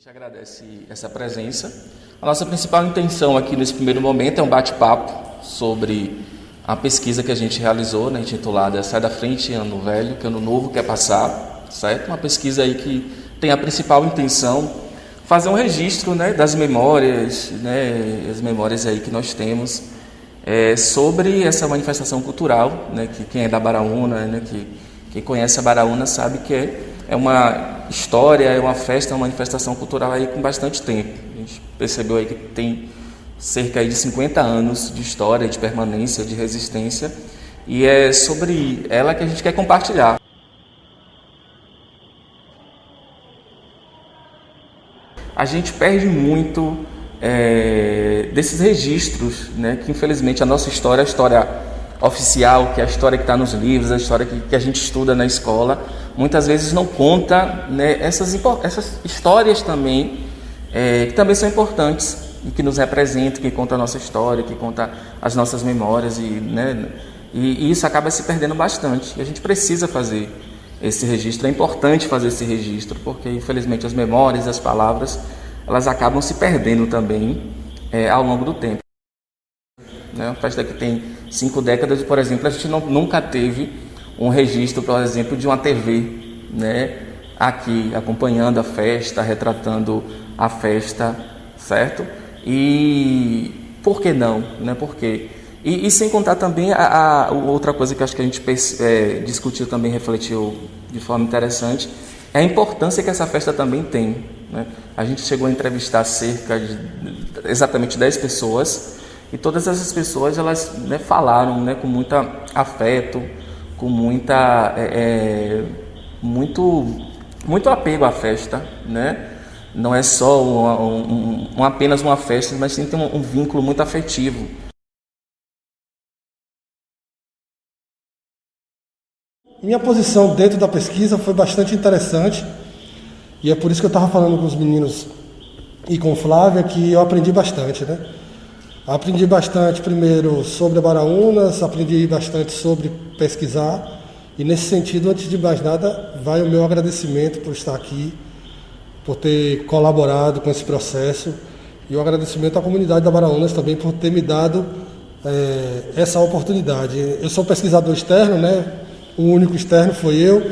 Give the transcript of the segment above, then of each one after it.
gente agradece essa presença. A nossa principal intenção aqui nesse primeiro momento é um bate-papo sobre a pesquisa que a gente realizou, né, intitulada Sai da Frente, Ano Velho, que Ano Novo quer passar, certo? Uma pesquisa aí que tem a principal intenção fazer um registro, né, das memórias, né, as memórias aí que nós temos sobre essa manifestação cultural, né, que quem é da Baraúna, né, que quem conhece a Baraúna sabe que é uma história, é uma festa, uma manifestação cultural aí com bastante tempo. A gente percebeu aí que tem cerca aí de 50 anos de história, de permanência, de resistência, e é sobre ela que a gente quer compartilhar. A gente perde muito desses registros, né, que infelizmente a nossa história, a história oficial, que é a história que está nos livros, a história que a gente estuda na escola, muitas vezes não conta, né, essas histórias também, que também são importantes e que nos representam, que contam a nossa história, que contam as nossas memórias, e isso acaba se perdendo bastante. E a gente precisa fazer esse registro, é importante fazer esse registro, porque infelizmente as memórias, as palavras, elas acabam se perdendo também ao longo do tempo. Uma festa que tem 5 décadas, por exemplo, a gente nunca teve um registro, por exemplo, de uma TV, né, aqui acompanhando a festa, retratando a festa, certo? E por que não? Né? Por quê? E sem contar também a outra coisa que acho que a gente discutiu também, refletiu de forma interessante, é a importância que essa festa também tem. Né? A gente chegou a entrevistar cerca de exatamente 10 pessoas, e todas essas pessoas elas, né, falaram, né, com muito afeto, com muito apego à festa, né? Não é só apenas uma festa, mas sim tem um vínculo muito afetivo. Minha posição dentro da pesquisa foi bastante interessante, e é por isso que eu estava falando com os meninos e com Flávia que eu aprendi bastante, né? Aprendi bastante primeiro sobre a Baraúnas, aprendi bastante sobre pesquisar, e nesse sentido, antes de mais nada, vai o meu agradecimento por estar aqui, por ter colaborado com esse processo, e o agradecimento à comunidade da Baraúnas também por ter me dado essa oportunidade. Eu sou pesquisador externo, né? O único externo foi eu,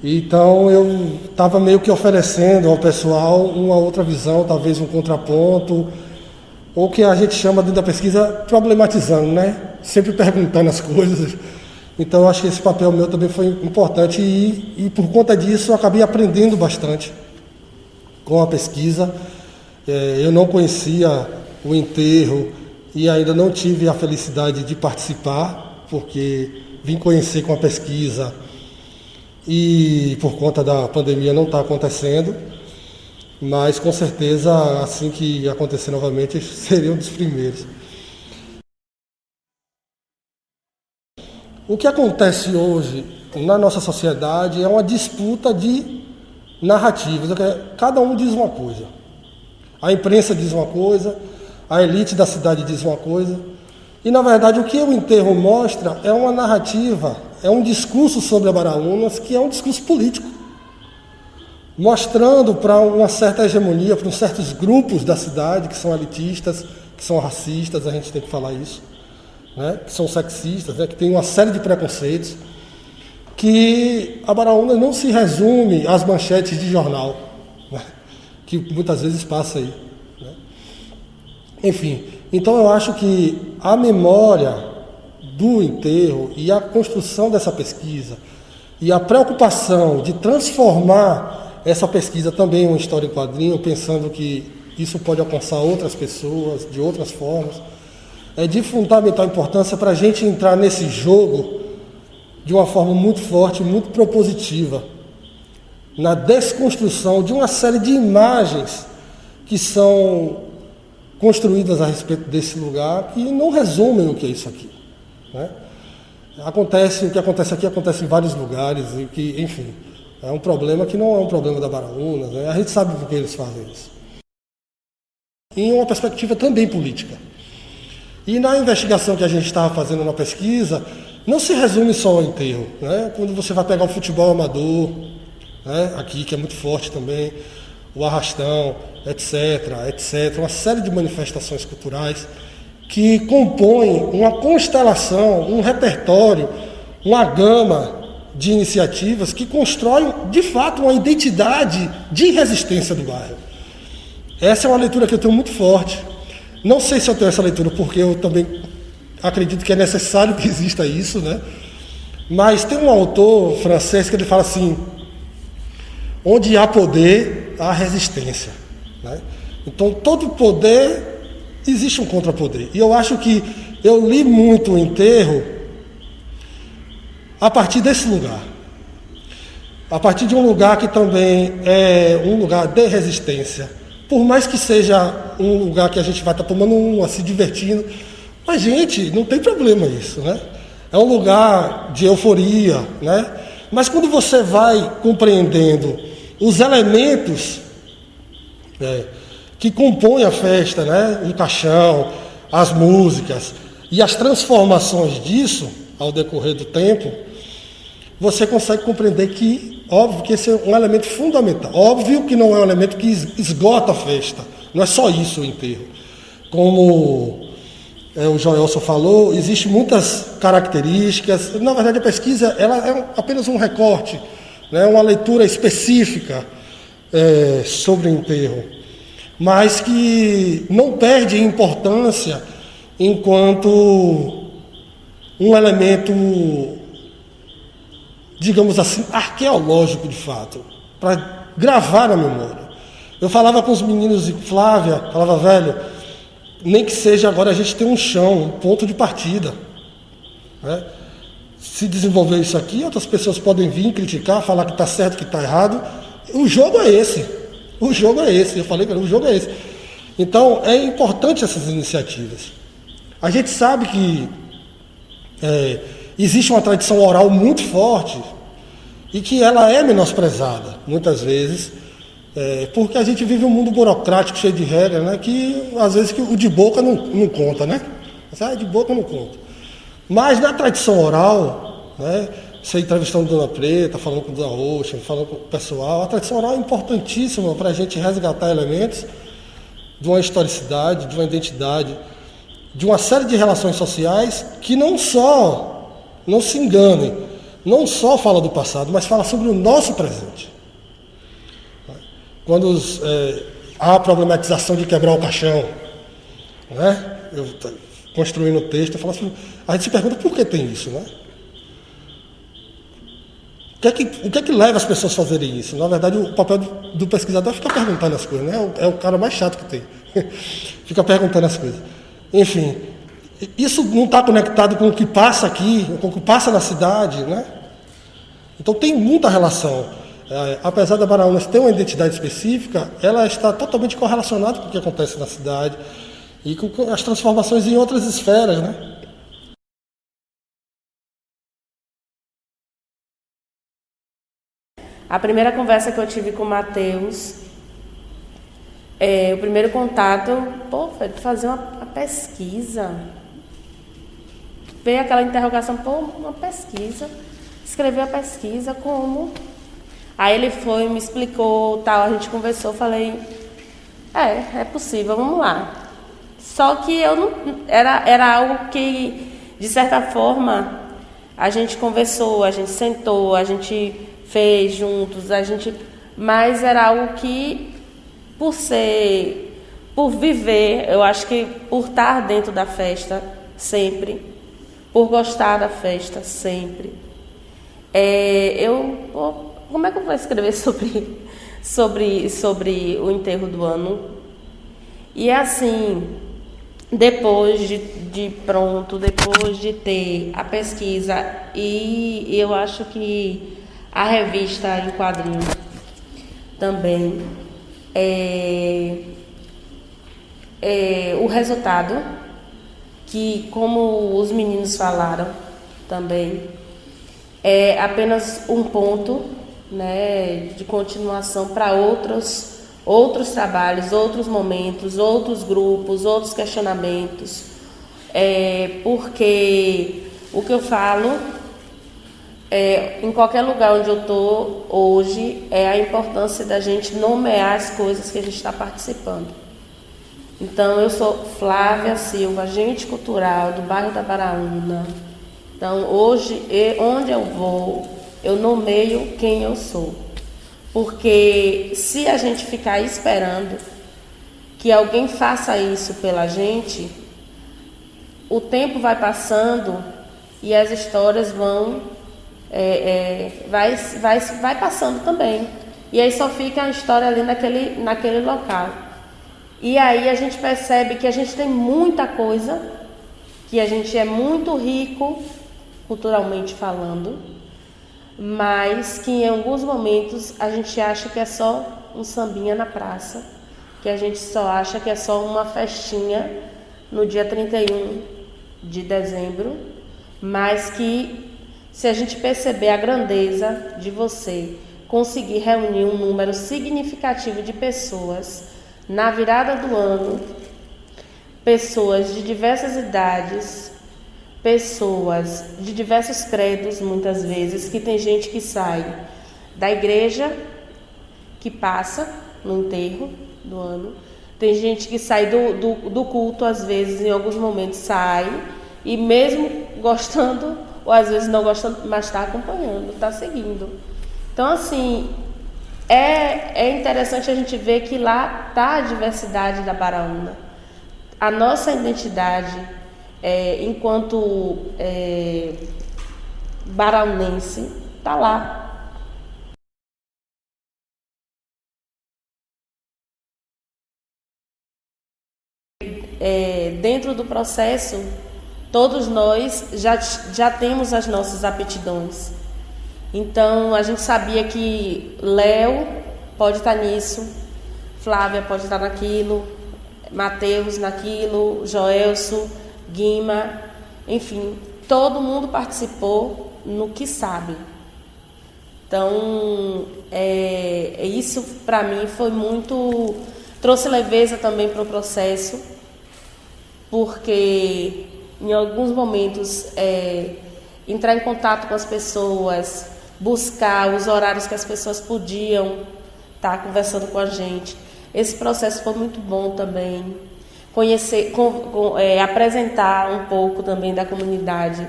então eu estava meio que oferecendo ao pessoal uma outra visão, talvez um contraponto, ou que a gente chama dentro da pesquisa problematizando, né? Sempre perguntando as coisas. Então eu acho que esse papel meu também foi importante e por conta disso eu acabei aprendendo bastante com a pesquisa. Eu não conhecia o enterro e ainda não tive a felicidade de participar, porque vim conhecer com a pesquisa e por conta da pandemia não está acontecendo. Mas com certeza, assim que acontecer novamente, seria um dos primeiros. O que acontece hoje na nossa sociedade é uma disputa de narrativas. Cada um diz uma coisa. A imprensa diz uma coisa, a elite da cidade diz uma coisa. E, na verdade, o que o enterro mostra é uma narrativa, é um discurso sobre a Baraúnas, que é um discurso político, mostrando para uma certa hegemonia, para uns certos grupos da cidade que são elitistas, que são racistas, a gente tem que falar isso, né? Que são sexistas, né? Que tem uma série de preconceitos, que a Baraúna não se resume às manchetes de jornal, né? Que muitas vezes passa aí, né? Enfim, então eu acho que a memória do enterro e a construção dessa pesquisa e a preocupação de transformar essa pesquisa também é uma história em quadrinho, pensando que isso pode alcançar outras pessoas de outras formas, é de fundamental importância para a gente entrar nesse jogo de uma forma muito forte, muito propositiva, na desconstrução de uma série de imagens que são construídas a respeito desse lugar que não resumem o que é isso aqui, né? O que acontece aqui acontece em vários lugares, e que, enfim, é um problema que não é um problema da Baraúnas, né? A gente sabe por que eles fazem isso. Em uma perspectiva também política. E na investigação que a gente estava fazendo na pesquisa, não se resume só ao enterro, né? Quando você vai pegar o futebol amador, né? Aqui, que é muito forte também, o arrastão, etc. Uma série de manifestações culturais que compõem uma constelação, um repertório, uma gama de iniciativas que constroem, de fato, uma identidade de resistência do bairro. Essa é uma leitura que eu tenho muito forte. Não sei se eu tenho essa leitura porque eu também acredito que é necessário que exista isso, né? Mas tem um autor francês que ele fala assim: onde há poder, há resistência, né? Então, todo poder, existe um contrapoder. E eu acho que eu li muito o enterro a partir desse lugar. A partir de um lugar que também é um lugar de resistência. Por mais que seja um lugar que a gente vai estar tomando uma, se divertindo, mas, gente, não tem problema isso, né? É um lugar de euforia, né? Mas quando você vai compreendendo os elementos que compõem a festa, né? O caixão, as músicas e as transformações disso ao decorrer do tempo, você consegue compreender que, óbvio que esse é um elemento fundamental. Óbvio que não é um elemento que esgota a festa. Não é só isso o enterro. Como o Joelson falou, existem muitas características. Na verdade, a pesquisa ela é apenas um recorte, né? Uma leitura específica sobre o enterro, mas que não perde importância enquanto um elemento, digamos assim, arqueológico de fato, para gravar na memória. Eu falava com os meninos e Flávia, falava, velho, nem que seja agora a gente tem um chão, um ponto de partida, né? Se desenvolver isso aqui, outras pessoas podem vir criticar, falar que está certo, que está errado. O jogo é esse. O jogo é esse. Eu falei para ele, o jogo é esse. Então, é importante essas iniciativas. A gente sabe que existe uma tradição oral muito forte e que ela é menosprezada, muitas vezes, porque a gente vive um mundo burocrático, cheio de regras, né, que às vezes que o de boca não conta, né? De boca não conta. Mas na tradição oral, né, você entrevistando Dona Preta, falando com Dona Roxa, falando com o pessoal, a tradição oral é importantíssima para a gente resgatar elementos de uma historicidade, de uma identidade, de uma série de relações sociais que não se enganem, não só fala do passado, mas fala sobre o nosso presente. Quando há a problematização de quebrar o caixão, né? Eu construindo o texto, eu falo assim, a gente se pergunta por que tem isso, né? O que é que leva as pessoas a fazerem isso? Na verdade, o papel do pesquisador é ficar perguntando as coisas, né? É o cara mais chato que tem. Fica perguntando as coisas. Enfim, isso não está conectado com o que passa aqui, com o que passa na cidade, né? Então tem muita relação. Apesar da Baraunas ter uma identidade específica, ela está totalmente correlacionada com o que acontece na cidade e com as transformações em outras esferas, né? A primeira conversa que eu tive com o Matheus, o primeiro contato, foi fazer uma pesquisa. Veio aquela interrogação, uma pesquisa. Escrever a pesquisa, como? Aí ele foi, me explicou, tal, a gente conversou, falei, é possível, vamos lá. Só que eu não, era algo que, de certa forma, a gente conversou, a gente sentou, a gente fez juntos, mas era algo que, por viver, eu acho que por estar dentro da festa sempre, por gostar da festa sempre, como é que eu vou escrever sobre o enterro do ano? E assim, depois depois de ter a pesquisa e eu acho que a revista em quadrinho também, o resultado, que como os meninos falaram também, é apenas um ponto, né, de continuação para outros trabalhos, outros momentos, outros grupos, outros questionamentos, porque o que eu falo em qualquer lugar onde eu estou hoje, é a importância da gente nomear as coisas que a gente está participando. Então, eu sou Flávia Silva, agente cultural do bairro da Baraúna. Então, hoje, onde eu vou, eu nomeio quem eu sou. Porque se a gente ficar esperando que alguém faça isso pela gente, o tempo vai passando e as histórias vai passando também. E aí só fica a história ali naquele local. E aí a gente percebe que a gente tem muita coisa, que a gente é muito rico, culturalmente falando, mas que em alguns momentos a gente acha que é só um sambinha na praça, que a gente só acha que é só uma festinha no dia 31 de dezembro, mas que se a gente perceber a grandeza de você conseguir reunir um número significativo de pessoas na virada do ano, pessoas de diversas idades, pessoas de diversos credos, muitas vezes, que tem gente que sai da igreja, que passa no enterro do ano, tem gente que sai do culto, às vezes, em alguns momentos sai, e mesmo gostando, ou às vezes não gostando, mas está acompanhando, está seguindo. Então, assim, é interessante a gente ver que lá está a diversidade da Baraúna. A nossa identidade, enquanto baraunense, está lá. Dentro do processo, todos nós já temos as nossas aptidões. Então, a gente sabia que Léo pode estar nisso, Flávia pode estar naquilo, Matheus naquilo, Joelso, Guima, enfim, todo mundo participou no que sabe. Então, isso para mim foi muito... trouxe leveza também para o processo, porque em alguns momentos entrar em contato com as pessoas, buscar os horários que as pessoas podiam estar conversando com a gente. Esse processo foi muito bom também. Conhecer, apresentar um pouco também da comunidade,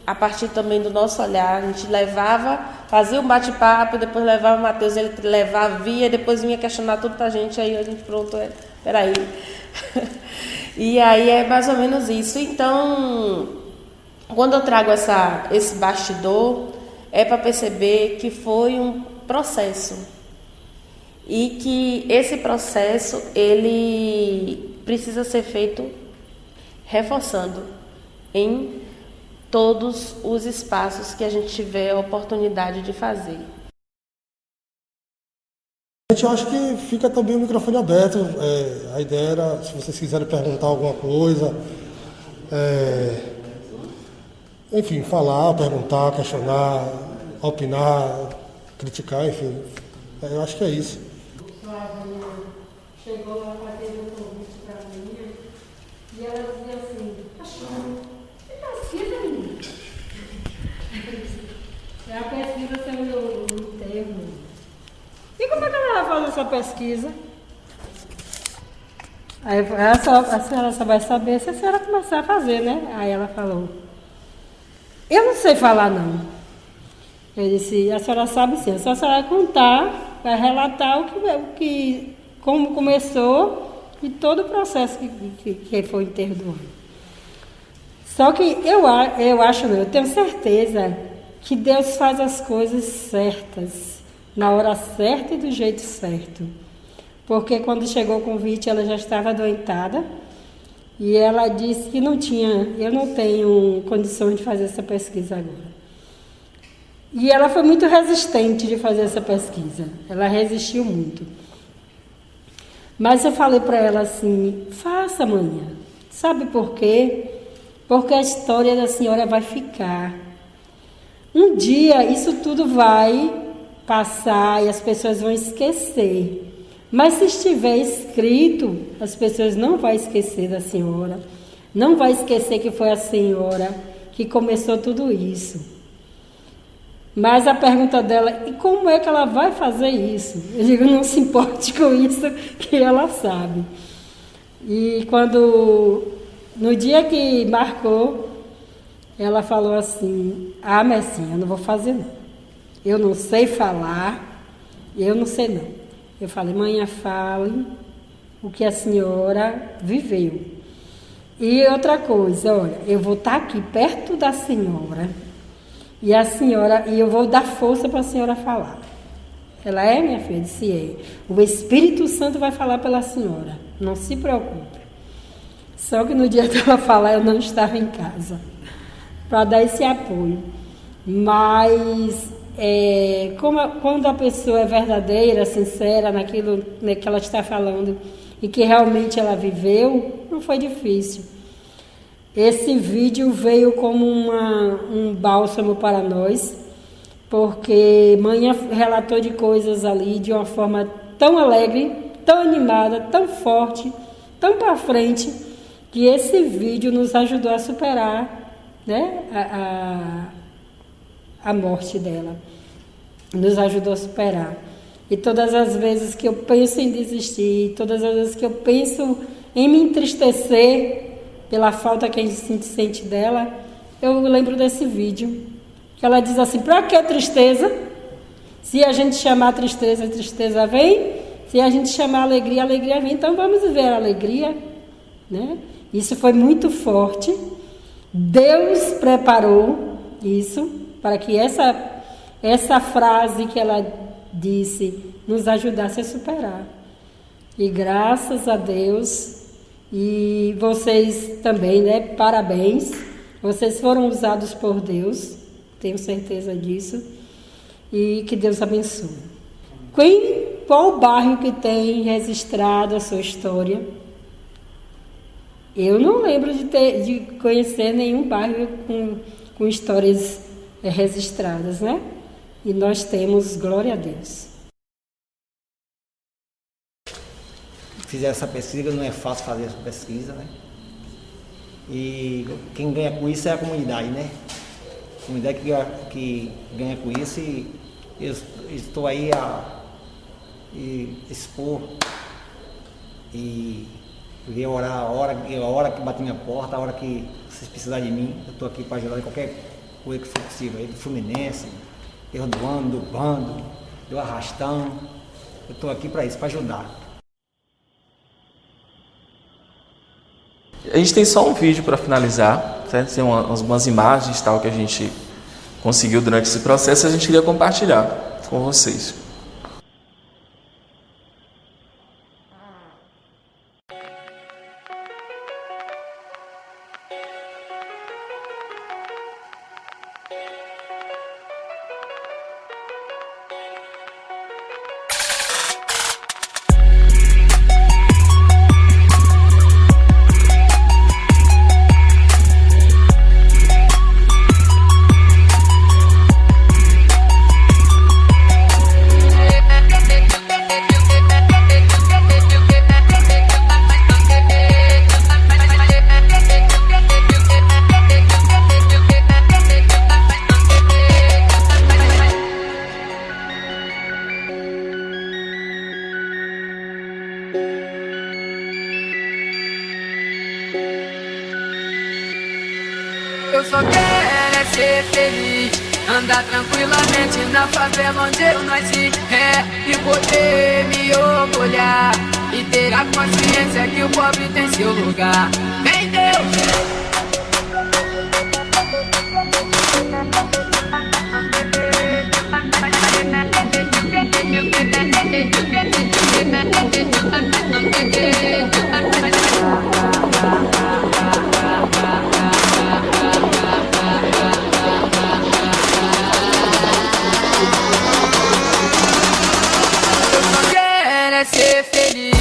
a partir também do nosso olhar. A gente levava, fazia um bate-papo, depois levava o Matheus, ele levava, via, depois vinha questionar tudo pra gente, aí a gente pronto, peraí. E aí é mais ou menos isso. Então, quando eu trago esse bastidor, é para perceber que foi um processo e que esse processo ele precisa ser feito reforçando em todos os espaços que a gente tiver a oportunidade de fazer. Eu acho que fica também o microfone aberto. A ideia era, se vocês quiserem perguntar alguma coisa, enfim, falar, perguntar, questionar, opinar, criticar, enfim. Eu acho que é isso. Flavinha chegou lá fazendo um convite para mim e ela dizia assim: Pastor, que pesquisa, menina? É a pesquisa sobre o termo. E como é que ela vai fazer essa pesquisa? Aí a senhora só vai saber se a senhora começar a fazer, né? Aí ela falou: eu não sei falar, não. Eu disse: a senhora sabe sim. A senhora vai contar, vai relatar como começou e todo o processo que foi o enterro do ano. Só que eu tenho certeza que Deus faz as coisas certas, na hora certa e do jeito certo. Porque quando chegou o convite, ela já estava adoentada e ela disse que eu não tenho condições de fazer essa pesquisa agora. E ela foi muito resistente de fazer essa pesquisa, ela resistiu muito. Mas eu falei para ela assim: faça, manhã. Sabe por quê? Porque a história da senhora vai ficar. Um dia isso tudo vai passar e as pessoas vão esquecer. Mas se estiver escrito, as pessoas não vão esquecer da senhora, não vai esquecer que foi a senhora que começou tudo isso. Mas a pergunta dela, e como é que ela vai fazer isso? Eu digo, não se importe com isso, que ela sabe. E no dia que marcou, ela falou assim, Mercinha, eu não vou fazer não. Eu não sei falar, eu não sei não. Eu falei, mãe, fale o que a senhora viveu. E outra coisa, olha, eu vou estar aqui perto da senhora e eu vou dar força para a senhora falar. Ela é, minha filha? Eu disse, é. O Espírito Santo vai falar pela senhora, não se preocupe. Só que no dia que ela falar, eu não estava em casa para dar esse apoio. Mas quando a pessoa é verdadeira, sincera naquilo que ela está falando e que realmente ela viveu, não foi difícil. Esse vídeo veio como um bálsamo para nós, porque mãe relatou de coisas ali de uma forma tão alegre, tão animada, tão forte, tão para frente, que esse vídeo nos ajudou a superar, né, a morte dela. Nos ajudou a superar. E todas as vezes que eu penso em desistir, todas as vezes que eu penso em me entristecer pela falta que a gente sente dela, eu lembro desse vídeo, que ela diz assim, para que tristeza? Se a gente chamar tristeza, a tristeza vem. Se a gente chamar alegria, a alegria vem. Então vamos viver a alegria, né? Isso foi muito forte. Deus preparou isso para que essa frase que ela disse nos ajudasse a superar. E graças a Deus, e vocês também, né? Parabéns. Vocês foram usados por Deus, tenho certeza disso. E que Deus abençoe. Qual bairro que tem registrado a sua história? Eu não lembro de conhecer nenhum bairro com histórias registradas, né? E nós temos, glória a Deus. Fizeram essa pesquisa, não é fácil fazer essa pesquisa, né? E quem ganha com isso é a comunidade, né? A comunidade que ganha com isso, e eu estou aí a expor e ver orar a hora que bater minha porta, a hora que vocês precisarem de mim. Eu estou aqui para ajudar em qualquer coisa que for possível, aí do Fluminense, erro do ano, do bando, do arrastão. Eu estou aqui para isso, para ajudar. A gente tem só um vídeo para finalizar, certo? Tem umas imagens tal que a gente conseguiu durante esse processo, a gente queria compartilhar com vocês. Eu só quero é ser feliz, andar tranquilamente na favela onde eu nasci, e poder me orgulhar e ter a consciência que o pobre tem seu lugar. Vem Deus! Ser feliz.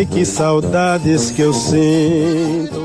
Ai, que saudades que eu sinto.